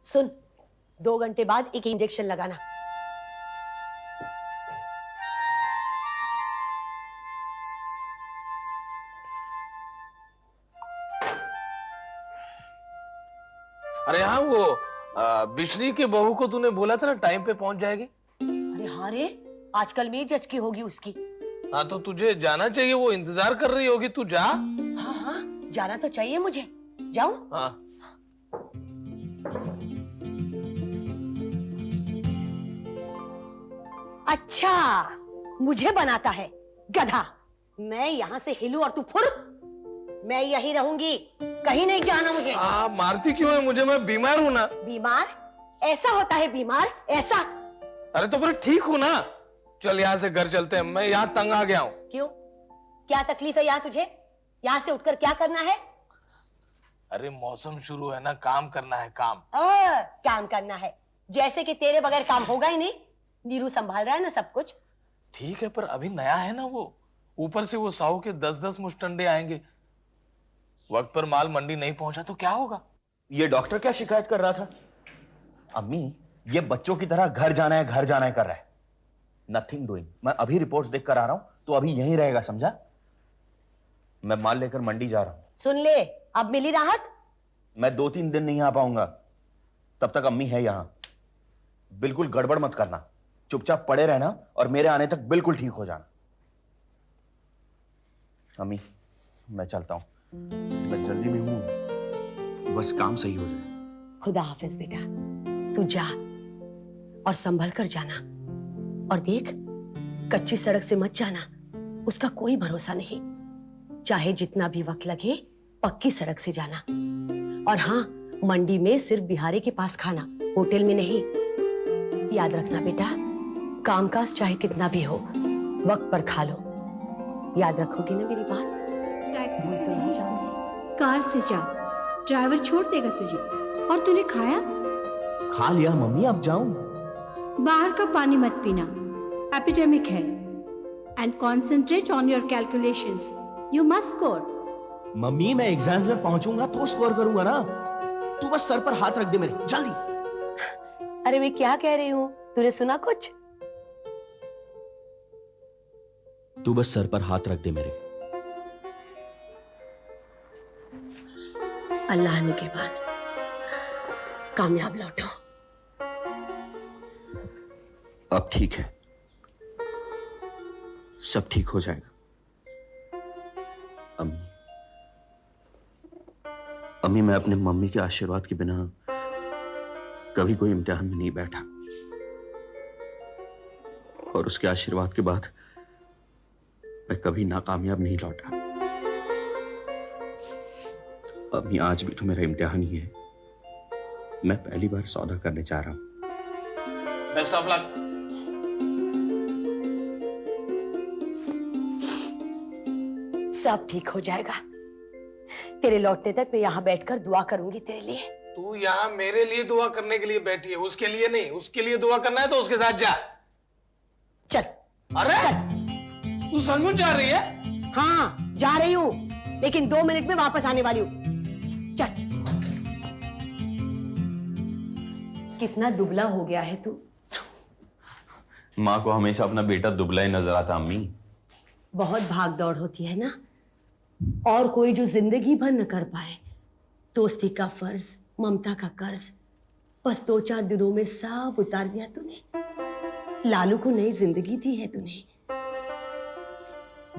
सुन, 2 घंटे बाद एक इंजेक्शन लगाना। अरे हाँ, वो बिश्नी की बहू को तूने बोला था ना टाइम पे पहुंच जाएगी। अरे हाँ रे, आजकल मेरी जज की होगी उसकी। हाँ तो तुझे जाना चाहिए, वो इंतजार कर रही होगी, तू जा। हाँ हाँ, जाना तो चाहिए मुझे। जाऊं? हाँ। अच्छा, मुझे बनाता है गधा। मैं यहाँ से हिलूं और तू फुर। मैं यही रहूंगी, कहीं नहीं जाना मुझे। मारती क्यों है मुझे? मैं बीमार हूं ना। बीमार? ऐसा होता है बीमार, ऐसा? अरे तो फिर ठीक हूं ना। चल यहाँ से घर चलते हैं, मैं यहाँ तंग आ गया हूँ। क्यों? क्या तकलीफ है यहाँ तुझे? यहाँ से उठकर क्या करना है? अरे मौसम शुरू है ना, काम करना है, काम। काम करना है? जैसे कि तेरे बगैर काम होगा ही नहीं। नीरू संभाल रहा है ना सब कुछ। ठीक है, पर अभी नया है ना वो। ऊपर से वो साहू के 10-10 मुश्तंडे आएंगे। वक्त पर माल मंडी नहीं पहुंचा तो क्या होगा? ये डॉक्टर क्या शिकायत कर रहा था? अम्मी, ये बच्चों की तरह घर जाना है घर जाना है कर रहा है। Nothing doing. मैं अभी रिपोर्ट्स देख कर आ रहा हूं, तो अभी यहीं रहेगा, समझा? मैं माल लेकर मंडी जा रहा हूं। सुन ले, अब मिली राहत? मैं 2-3 दिन नहीं आ पाऊंगा। तब तक अम्मी है यहां। बिल्कुल गड़बड़ मत करना। चुपचाप पड़े रहना और मेरे आने तक बिल्कुल ठीक हो जाना। अम्मी, मैं चलता हूं। मैं जल्दी में हूं, बस काम सही हो जाए। खुदा हाफिज बेटा, तू जा और संभल कर जाना। और देख, कच्ची सड़क से मत जाना, उसका कोई भरोसा नहीं। चाहे जितना भी वक्त लगे, पक्की सड़क से जाना। और हाँ, मंडी में सिर्फ बिहारी के पास खाना, होटल में नहीं। याद रखना बेटा, कामकाज चाहे कितना भी हो, वक्त पर खा लो। याद रखोगे ना मेरी बात? टैक्सी भूल से तो नहीं नहीं जाओगे? जाना, कार से जा। ड्राइवर छोड़ देगा तुझे। और तूने खाया? खा लिया मम्मी, अब जाऊं? बाहर का पानी मत पीना, एपिडेमिक है। And concentrate on your calculations, you must score. Mummy, मैं एग्जाम में पहुंचूंगा तो स्कोर करूंगा ना। तू बस सर पर हाथ रख दे मेरे, जल्दी। अरे मैं क्या कह रही हूँ, तूने सुना कुछ? तू बस सर पर हाथ रख दे मेरे। अल्लाह ने के बाद कामयाब लौटो। अब ठीक है, सब ठीक हो जाएगा। अम्मी, अम्मी, मैं अपने मम्मी के आशीर्वाद के बिना कभी कोई इम्तिहान में नहीं बैठा, और उसके आशीर्वाद के बाद मैं कभी नाकामयाब नहीं लौटा। अम्मी, आज भी तो मेरा इम्तिहान ही है। मैं पहली बार सौदा करने जा रहा हूं। Best of luck. सब ठीक हो जाएगा। तेरे लौटने तक मैं यहाँ बैठकर दुआ करूंगी तेरे लिए। तू यहाँ मेरे लिए दुआ करने के लिए बैठी है, उसके लिए नहीं। उसके लिए दुआ करना है तो उसके साथ जा। चल। अरे चल। तू सचमुच जा रही है? हाँ, जा रही हूँ, लेकिन 2 मिनट में वापस आने वाली हूँ। चल। कितना दुबला हो गया है तू। माँ को हमेशा अपना बेटा दुबला ही नजर आता। अम्मी, बहुत भाग दौड़ होती है ना, और कोई जो जिंदगी भर न कर पाए। दोस्ती का फर्ज, ममता का कर्ज, बस 2-4 दिनों में सब उतार दिया तूने। लालू को नई जिंदगी दी है तूने।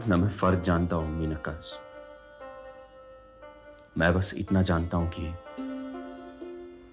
न मैं फर्ज जानता हूं अम्मी, न कर्ज। मैं बस इतना जानता हूं कि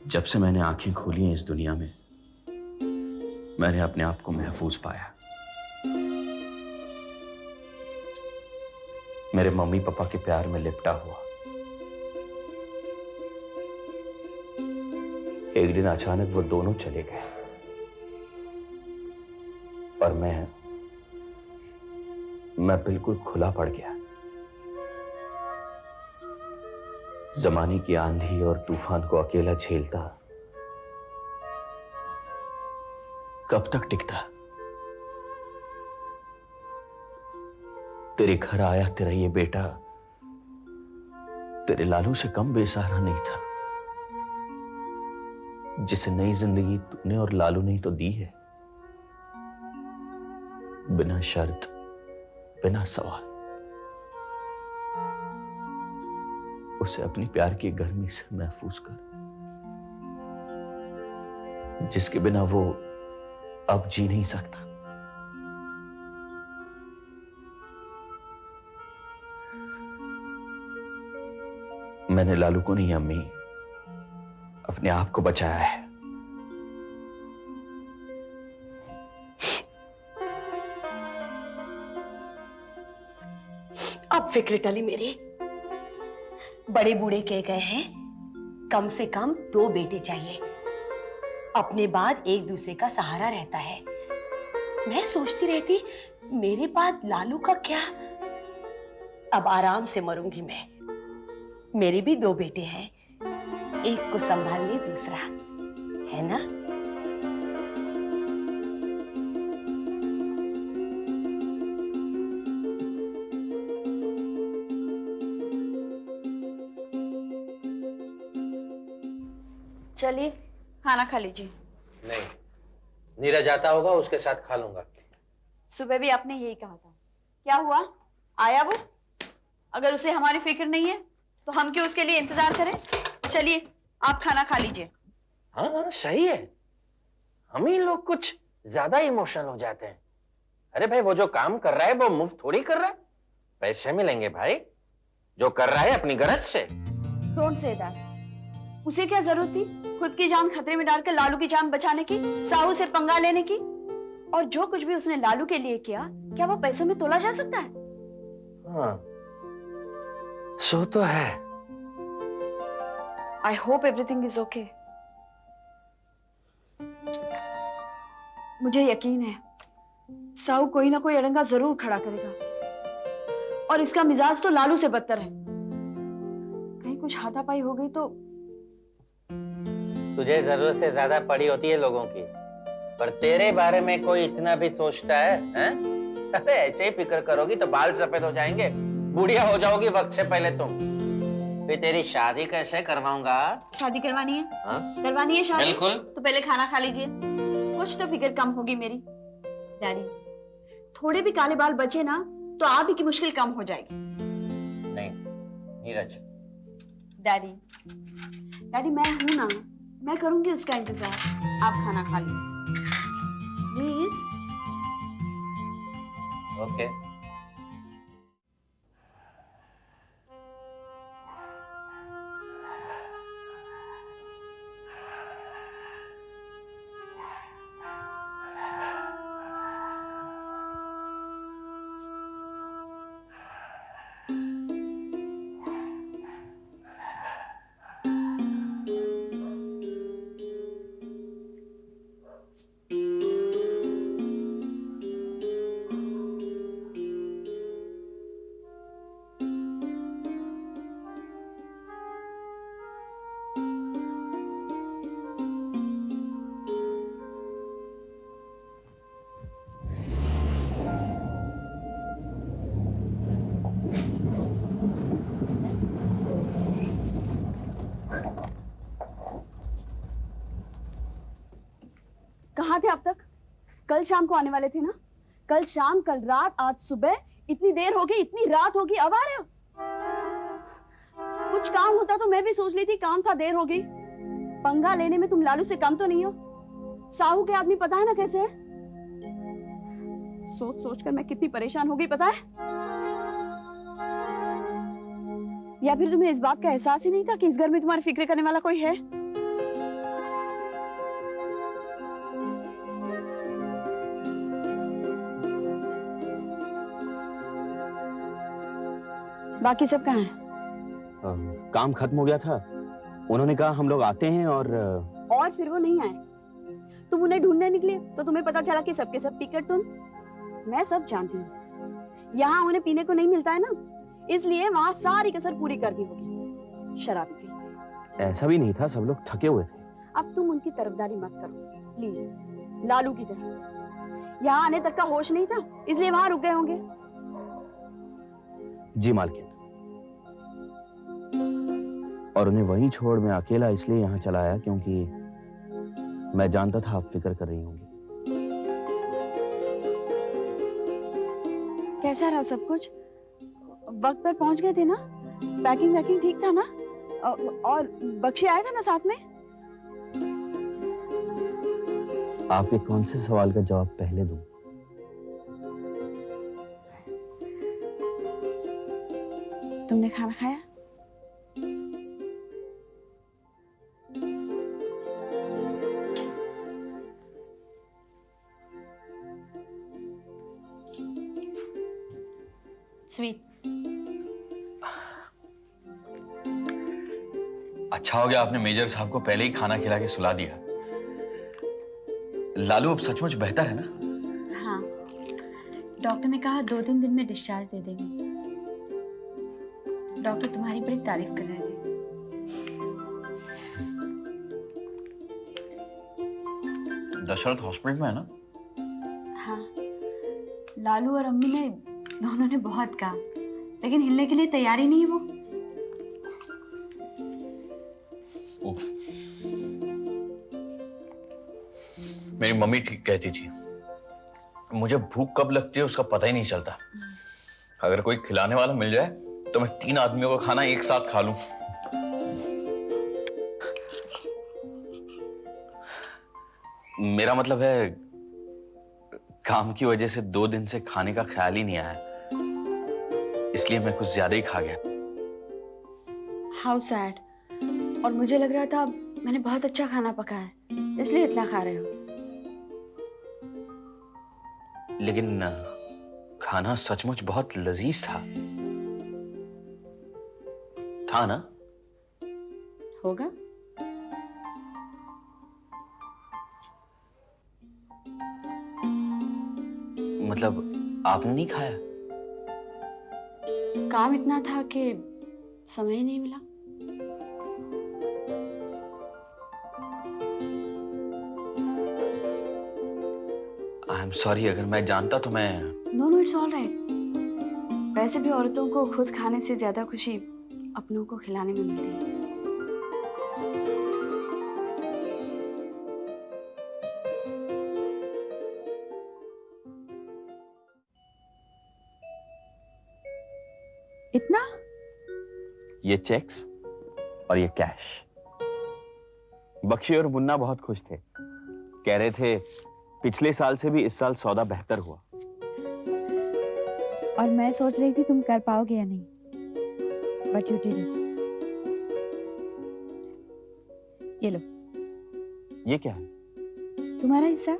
जब से मैंने आंखें खोली हैं इस दुनिया में, मैंने अपने आप को महफूज पाया। मेरे मम्मी पापा के प्यार में लिपटा हुआ। एक दिन अचानक वो दोनों चले गए और मैं बिल्कुल खुला पड़ गया। जमाने की आंधी और तूफान को अकेला झेलता कब तक टिकता? तेरे घर आया तेरा ये बेटा तेरे लालू से कम बेसहारा नहीं था। जिसे नई जिंदगी तूने और लालू ने ही तो दी है, बिना शर्त, बिना सवाल। उसे अपनी प्यार की गर्मी से महफूज कर, जिसके बिना वो अब जी नहीं सकता। मैंने लालू को नहीं अम्मी, अपने आप को बचाया है। अब फिक्र टली मेरी। बड़े बूढ़े कह गए हैं कम से कम 2 बेटे चाहिए, अपने बाद एक दूसरे का सहारा रहता है। मैं सोचती रहती मेरे बाद लालू का क्या। अब आराम से मरूंगी मैं। मेरे भी 2 बेटे हैं, एक को संभालने दूसरा, है ना? चलिए खाना खा लीजिए। नहीं, नीरज आता होगा, उसके साथ खा लूंगा। सुबह भी आपने यही कहा था। क्या हुआ, आया वो? अगर उसे हमारी फिक्र नहीं है तो हम क्यों उसके लिए इंतजार करें? चलिए आप खाना खा लीजिए। हाँ हाँ सही है, हम ही लोग कुछ ज्यादा इमोशनल हो जाते हैं। अरे भाई, वो जो काम कर रहा है वो मुफ्त थोड़ी कर रहा है, पैसे मिलेंगे भाई। जो कर रहा है अपनी गरज से। Don't say that. उसे क्या जरूरत थी खुद की जान खतरे में डालकर लालू की जान बचाने की, साहू से पंगा लेने की? और जो कुछ भी उसने लालू के लिए किया, क्या वो पैसों में तोला जा सकता है? हाँ, सो तो है। I hope everything is okay. मुझे यकीन है साहू कोई ना कोई अड़ंगा जरूर खड़ा करेगा, और इसका मिजाज तो लालू से बदतर है। कहीं कुछ हाथापाई हो गई तो। तुझे जरूरत से ज्यादा पड़ी होती है लोगों की, पर तेरे बारे में कोई इतना भी सोचता है, हैं? अरे ऐसे ही फिक्र करोगी तो बाल सफेद हो जाएंगे, बुढ़िया हो जाओगी वक्त से पहले तुम। फिर तेरी शादी कैसे करवाऊंगा? शादी करवानी है? हाँ? करवानी है शादी? बिल्कुल। तो पहले खाना खा लीजिए, कुछ तो फिक्र कम होगी मेरी। डैडी, थोड़े भी काले बाल बचे ना तो आप ही की मुश्किल कम हो जाएगी। नहीं नीरज। डैडी, डैडी मैं हूं ना, मैं करूंगी उसका इंतजार। आप खाना खा लीजिए प्लीज। ओके। कहाँ थे अब तक? कल शाम को आने वाले थे ना? कल शाम, कल रात, आज सुबह। इतनी देर हो गई, इतनी रात होगी, अब आ रहे हो? कुछ काम होता तो मैं भी सोच ली थी, काम था, देर हो गई। पंगा लेने में तुम लालू से कम तो नहीं हो। साहू के आदमी पता है ना कैसे है? सोच सोच कर मैं कितनी परेशान हो गई पता है? या फिर तुम्हें इस बात का एहसास ही नहीं था कि इस घर में तुम्हारी फिक्र करने वाला कोई है? बाकी सब कहाँ हैं? काम खत्म हो गया था, उन्होंने कहा हम लोग आते हैं और फिर वो नहीं आए। तुम उन्हें ढूंढने निकले तो तुम्हें पता चला कि सबके सब पीकर तुम। मैं सब जानती हूँ, यहाँ उन्हें पीने को नहीं मिलता है ना, इसलिए वहां सारी कसर पूरी कर दी होगी शराबी की। ऐसा भी नहीं था, सब लोग थके हुए थे। अब तुम उनकी तरफदारी मत करो प्लीज, लालू की तरह। यहाँ आने तक का होश नहीं था, इसलिए वहां रुक गए होंगे। जी मालकिन, और उन्हें वहीं छोड़ मैं अकेला इसलिए यहाँ चला आया क्योंकि मैं जानता था आप फिक्र कर रही होंगी। कैसा रहा सब कुछ? वक्त पर पहुंच गए थे ना? पैकिंग वैकिंग ठीक था ना? और बख्शी आया था ना साथ में? आपके कौन से सवाल का जवाब पहले दूं? तुमने खाना खाया? स्वीट। अच्छा हो गया आपने मेजर साहब को पहले ही खाना खिला के सुला दिया। लालू अब सचमुच बेहतर है ना? हाँ, डॉक्टर ने कहा 2-3 दिन में डिस्चार्ज दे देंगे। डॉक्टर तुम्हारी बड़ी तारीफ कर रहे थे। दशरथ हॉस्पिटल में है ना? हाँ, लालू और अम्मी ने दोनों ने बहुत कहा, लेकिन हिलने के लिए तैयार ही नहीं है वो। उफ। मेरी मम्मी ठीक कहती थी, मुझे भूख कब लगती है उसका पता ही नहीं चलता। अगर कोई खिलाने वाला मिल जाए तो मैं 3 आदमियों का खाना एक साथ खा लूं। मेरा मतलब है, काम की वजह से 2 दिन से खाने का ख्याल ही नहीं आया, इसलिए मैं कुछ ज्यादा ही खा गया। How sad. और मुझे लग रहा था मैंने बहुत अच्छा खाना पकाया है, इसलिए इतना खा रहे हो। लेकिन खाना सचमुच बहुत लजीज था ना? होगा। मतलब आपने नहीं खाया? काम इतना था कि समय ही नहीं मिला। आई एम सॉरी, अगर मैं जानता तो मैं... नो, इट्स ऑल राइट। वैसे भी औरतों को खुद खाने से ज्यादा खुशी अपनों को खिलाने में मिलती है। इतना? ये चेक्स और ये कैश। बख्शी और मुन्ना बहुत खुश थे, कह रहे थे पिछले साल से भी इस साल सौदा बेहतर हुआ। और मैं सोच रही थी तुम कर पाओगे या नहीं, बट यू डिड इट। ये लो। ये क्या है? तुम्हारा हिस्सा।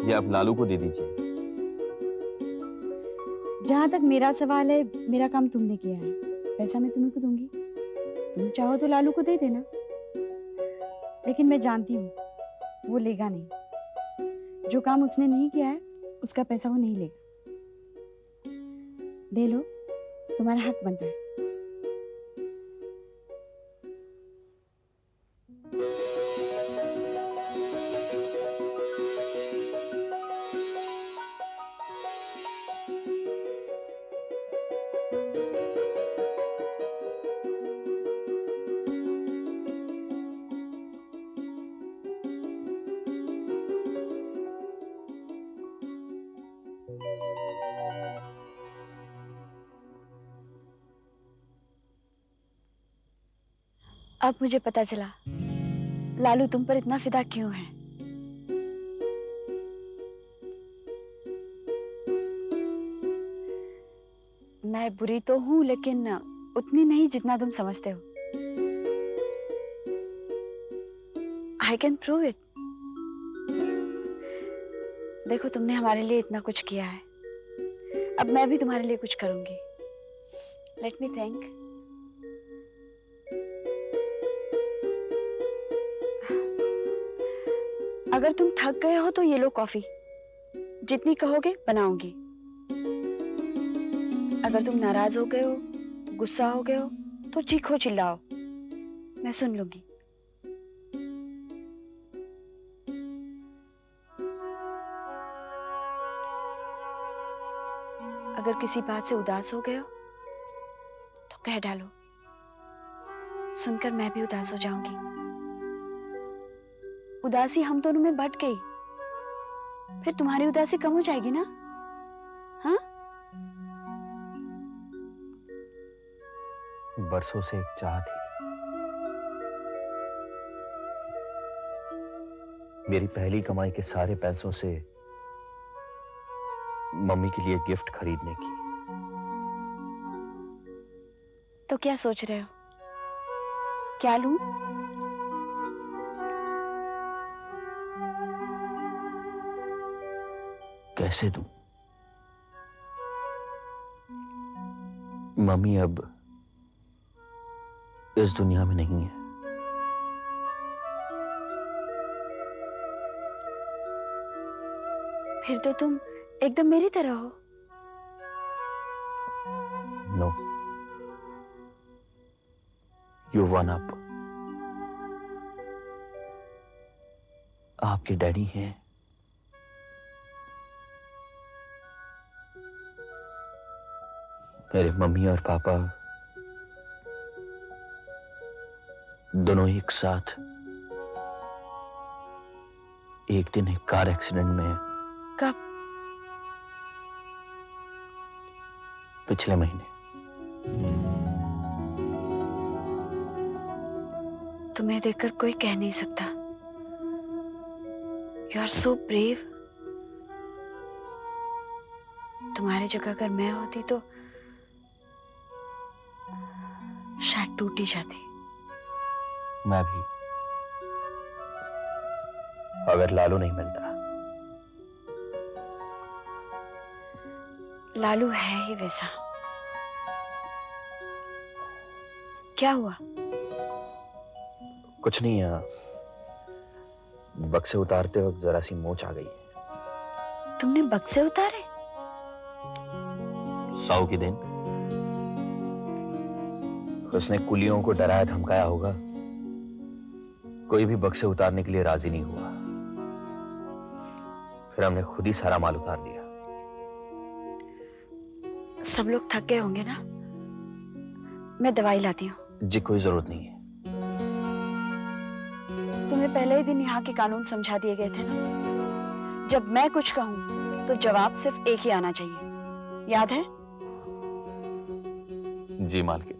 ये आप लालू को दे दीजिए। जहां तक मेरा सवाल है, मेरा काम तुमने किया है, पैसा मैं तुम्ही को दूंगी। तुम चाहो तो लालू को दे देना, लेकिन मैं जानती हूँ वो लेगा नहीं। जो काम उसने नहीं किया है उसका पैसा वो नहीं लेगा। दे लो, तुम्हारा हक बनता है। अब मुझे पता चला लालू तुम पर इतना फिदा क्यों है। मैं बुरी तो हूं, लेकिन उतनी नहीं जितना तुम समझते हो। I can prove it. देखो, तुमने हमारे लिए इतना कुछ किया है, अब मैं भी तुम्हारे लिए कुछ करूंगी। Let me think. अगर तुम थक गए हो तो ये लो कॉफी, जितनी कहोगे बनाऊंगी। अगर तुम नाराज हो गए हो, गुस्सा हो गए हो, तो चीखो चिल्लाओ, मैं सुन लूंगी। अगर किसी बात से उदास हो गए हो तो कह डालो, सुनकर मैं भी उदास हो जाऊंगी। उदासी हम दोनों में बट गई, फिर तुम्हारी उदासी कम हो जाएगी ना? हाँ? बरसों से एक चाह थी, मेरी पहली कमाई के सारे पैसों से मम्मी के लिए गिफ्ट खरीदने की। तो क्या सोच रहे हो? क्या लूं? कैसे दूं? मम्मी अब इस दुनिया में नहीं है। फिर तो तुम एकदम मेरी तरह हो। No, you one up. आपके डैडी हैं, मेरे मम्मी और पापा दोनों एक साथ एक दिन एक कार एक्सीडेंट में। कब? पिछले महीने। तुम्हें देखकर कोई कह नहीं सकता, यू आर सो ब्रेव। तुम्हारी जगह अगर मैं होती तो शायद टूट ही जाती। मैं भी, अगर लालू नहीं मिलता। लालू है ही वैसा। क्या हुआ? कुछ नहीं है, बक्से उतारते वक्त जरा सी मोच आ गई। तुमने बक्से उतारे? साऊ के दिन उसने कुलियों को डराया धमकाया होगा, कोई भी बक्से उतारने के लिए राजी नहीं हुआ। फिर हमने खुद ही सारा माल उतार दिया। सब लोग थक गए होंगे ना, मैं दवाई लाती हूँ। जी कोई जरूरत नहीं है। तुम्हें पहले ही दिन यहाँ के कानून समझा दिए गए थे ना, जब मैं कुछ कहूँ तो जवाब सिर्फ एक ही आना चाहिए, याद है? जी मालकिन।